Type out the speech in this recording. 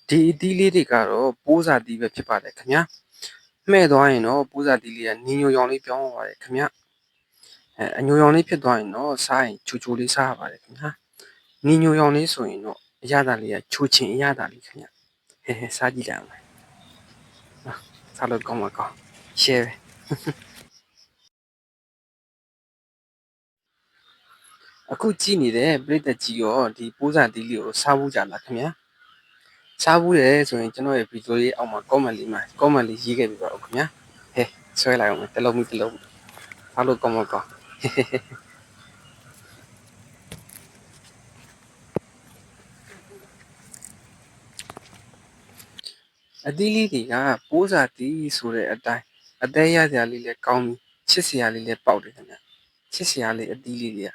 ဒီအသီးလေးတွေကတော့ပိုးစာသီးပဲဖြစ်ပါတယ်ခင်ဗျာမှဲ့သွားရင်တော့ပိုးစာသီးလေးကညီညိုရောင်လေးပြောင်းသွားပါတယ်ခင်ဗျာအညိုရောင်လေးဖြစ်သွားရင်တော့စားရင်ချိုချိုလေးစားရပါတယ်ခင်ဗျာညီညိုရောင်လေးဆိုရင်တော့အရသာလေးကချိုချင်အရသာလေးခင်ဗျာဟဲစားကြည့်လိုက်အောင်စားလို့ကောင်းမှာကောင်း share အခုကြည့်နေတဲ့ပရိသတ်ကြီးရောဒီပိုးစာသီးလေးကိုစားဖို့ကြလားခင်ဗျာစားဘူးတယ်ဆိုရင်ကျွန်တော်ရဲ့ဗီဒီယိုလေးအောက်မှာ comment လေးရေးခဲ့ပြပါဦးခင်ဗျာဟဲဆွဲလိုက်အောင်တစ်လုံးစားလို့ကောင်းမှာကောင်းအသီးလေးတွေကပိုးစာသီးဆိုတဲ့အတိုင်းအသေးရစရာလေးလည်းကောင်းပြီးချစ်စရာလေးလည်းပေါက်တယ်ခင်ဗျချစ်စရာလေးအသီးလေးတွေက